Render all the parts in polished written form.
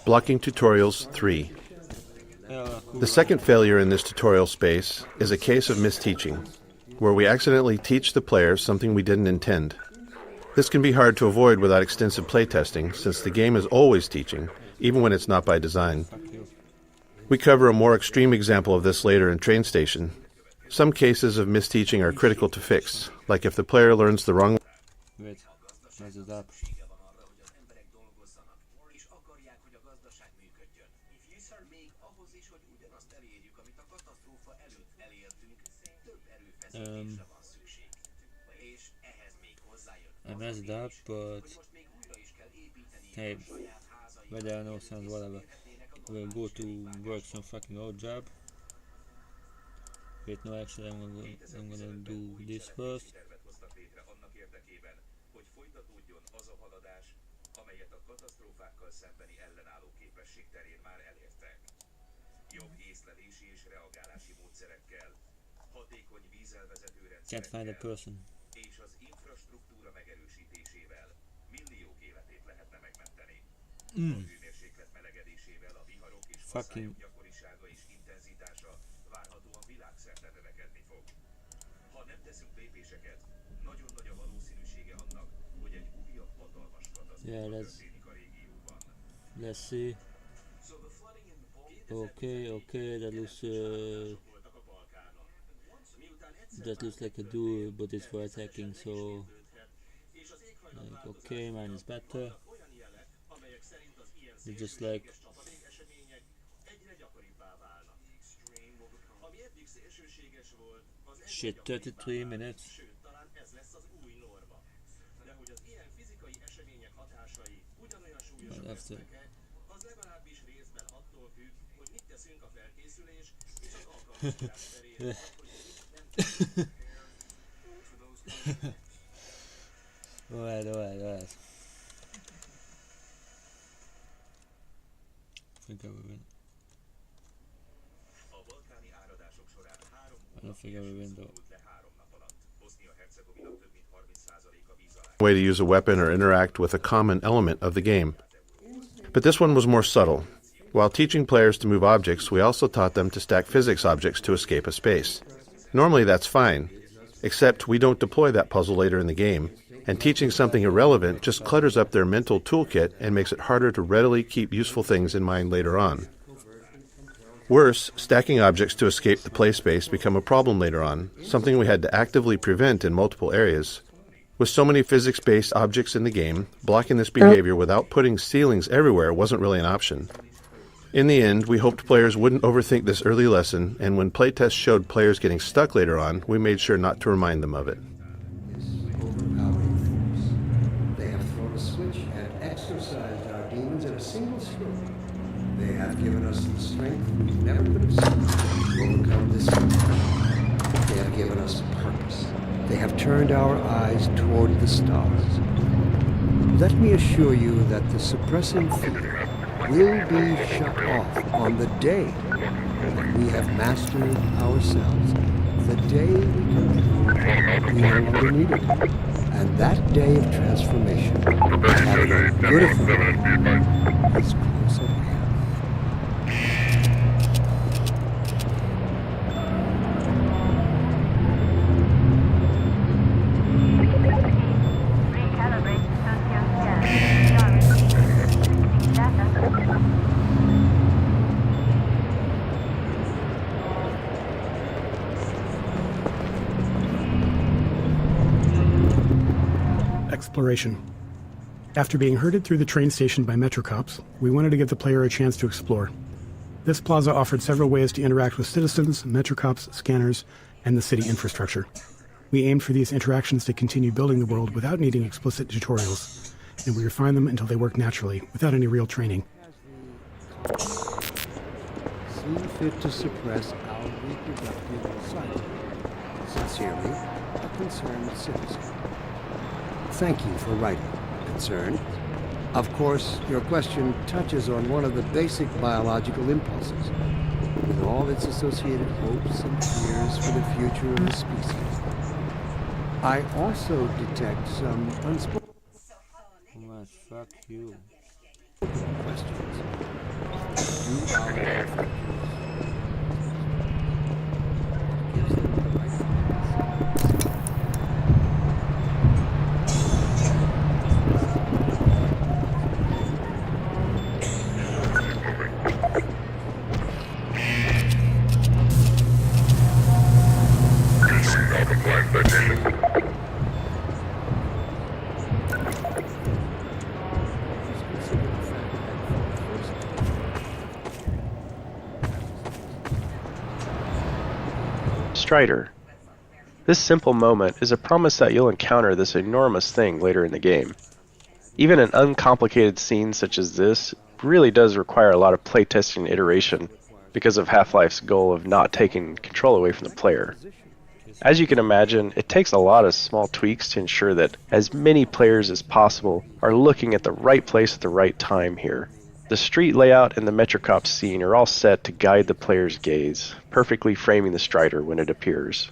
Blocking Tutorials 3. The second failure in this tutorial space is a case of misteaching, where we accidentally teach the player something we didn't intend. This can be hard to avoid without extensive playtesting, since the game is always teaching, even when it's not by design. We cover a more extreme example of this later in Train Station. Some cases of misteaching are critical to fix, like if the player learns the wrong I messed up, but hey, whether I know sounds whatever. We'll go to work some fucking old job. Wait, no, actually I'm gonna do this first. Can't find a person. Fucking yeah, let's see. Okay, that looks like a duel, but it's for attacking, so like, okay, mine is better. It's just like shit, 33 minutes. After alright. I don't think I will win though. Way to use a weapon or interact with a common element of the game. But this one was more subtle. While teaching players to move objects, we also taught them to stack physics objects to escape a space. Normally that's fine, except we don't deploy that puzzle later in the game, and teaching something irrelevant just clutters up their mental toolkit and makes it harder to readily keep useful things in mind later on. Worse, stacking objects to escape the play space become a problem later on, something we had to actively prevent in multiple areas. With so many physics-based objects in the game, blocking this behavior without putting ceilings everywhere wasn't really an option. In the end, we hoped players wouldn't overthink this early lesson, and when playtests showed players getting stuck later on, we made sure not to remind them of it. They have thrown a switch and exorcised our demons in a single stroke. They have given us the strength we never could have seen to overcome this. They have given us purpose. They have turned our eyes toward the stars. Let me assure you that the suppressing fear will be shut off on the day that we have mastered ourselves, the day we no longer need it. And that day of transformation, having a beautiful is close at hand. Exploration. After being herded through the train station by Matrox, we wanted to give the player a chance to explore. This plaza offered several ways to interact with citizens, Matrox, scanners, and the city infrastructure. We aimed for these interactions to continue building the world without needing explicit tutorials, and we refined them until they work naturally, without any real training. See fit to suppress our reproductive cycle. Sincerely, a concerned citizen. Thank you for writing, concern. Of course, your question touches on one of the basic biological impulses, with all its associated hopes and fears for the future of the species. I also detect some unspoken fuck you. questions our manufacturers. Gives them the right Strider. This simple moment is a promise that you'll encounter this enormous thing later in the game. Even an uncomplicated scene such as this really does require a lot of playtesting and iteration because of Half-Life's goal of not taking control away from the player. As you can imagine, it takes a lot of small tweaks to ensure that as many players as possible are looking at the right place at the right time here. The street layout and the Matrox scene are all set to guide the player's gaze, perfectly framing the Strider when it appears.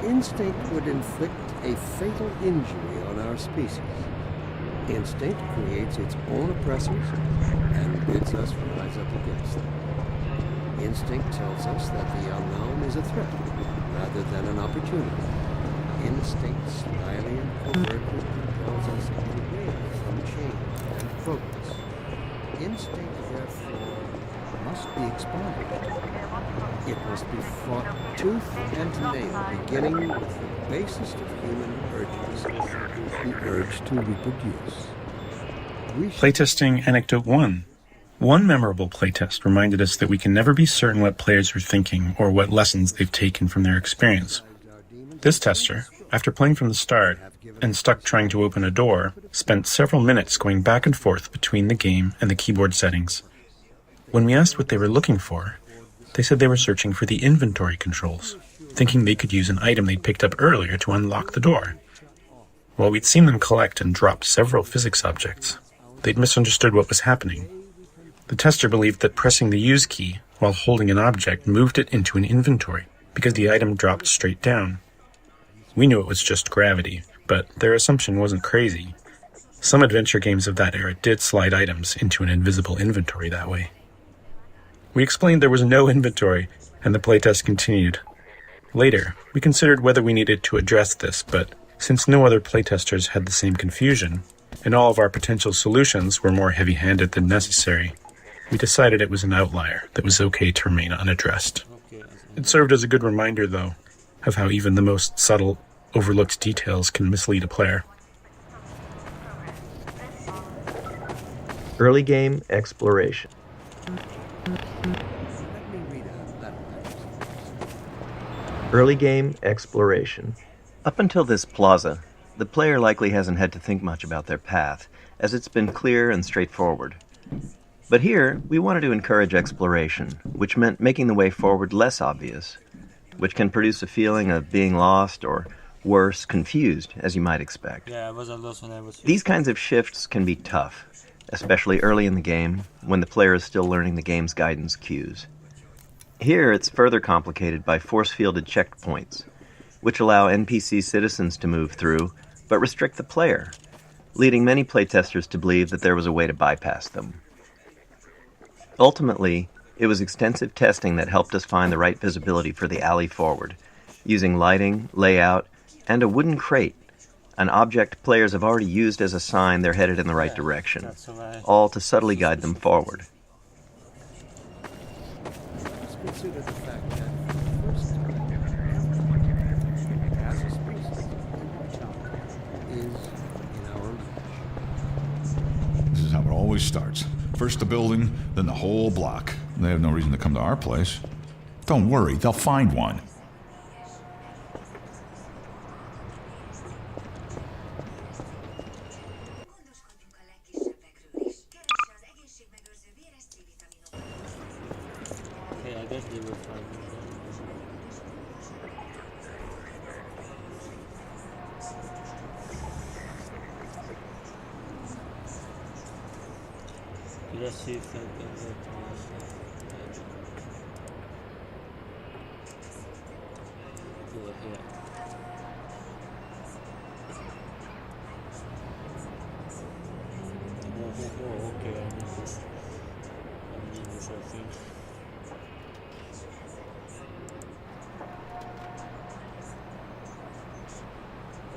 Instinct would inflict a fatal injury on our species. Instinct creates its own oppressors and bids us rise up against them. Instinct tells us that the unknown is a threat rather than an opportunity. Instinct slyly and covertly compels us away from change and progress. Instinct, therefore, must be expanded. It must be fought tooth and nail, beginning with the basest of human urges, the urge to reproduce. Playtesting Anecdote 1. One memorable playtest reminded us that we can never be certain what players are thinking or what lessons they've taken from their experience. This tester, after playing from the start and stuck trying to open a door, spent several minutes going back and forth between the game and the keyboard settings. When we asked what they were looking for, they said they were searching for the inventory controls, thinking they could use an item they'd picked up earlier to unlock the door. While we'd seen them collect and drop several physics objects, they'd misunderstood what was happening. The tester believed that pressing the use key while holding an object moved it into an inventory because the item dropped straight down. We knew it was just gravity, but their assumption wasn't crazy. Some adventure games of that era did slide items into an invisible inventory that way. We explained there was no inventory, and the playtest continued. Later, we considered whether we needed to address this, but since no other playtesters had the same confusion, and all of our potential solutions were more heavy-handed than necessary, we decided it was an outlier that was okay to remain unaddressed. It served as a good reminder, though, of how even the most subtle, overlooked details can mislead a player. Early game exploration. Early game exploration. Up until this plaza, the player likely hasn't had to think much about their path, as it's been clear and straightforward. But here, we wanted to encourage exploration, which meant making the way forward less obvious, which can produce a feeling of being lost or, worse, confused, as you might expect. Yeah, I wasn't lost when I was here. These kinds of shifts can be tough, especially early in the game, when the player is still learning the game's guidance cues. Here, it's further complicated by force-fielded checkpoints, which allow NPC citizens to move through, but restrict the player, leading many playtesters to believe that there was a way to bypass them. Ultimately, it was extensive testing that helped us find the right visibility for the alley forward, using lighting, layout, and a wooden crate, an object players have already used as a sign they're headed in the right direction, all to subtly guide them forward. Consider the fact that for the first time as a species, is in our reach. This is how it always starts. First the building, then the whole block. They have no reason to come to our place. Don't worry, they'll find one. let's see if I can get this. Over here. Oh, okay, I need this. I need this, I think.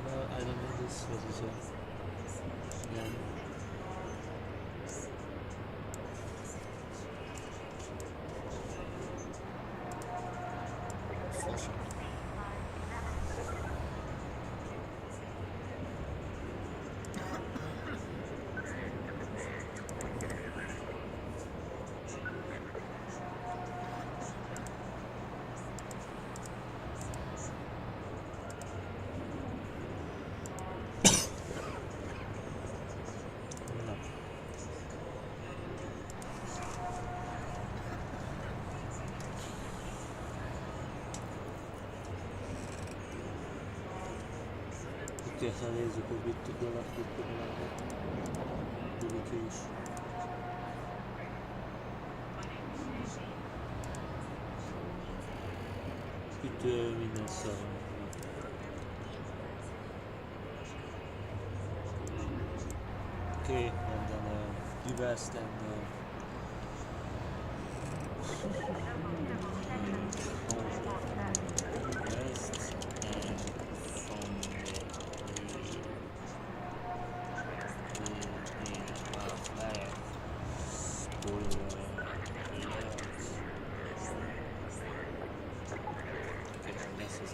I don't know this, what is it? Again. Ha nézzük, hogy mit tudjanak ki is. Itt minden szar van. Okay, and then invest and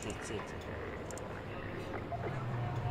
that's it.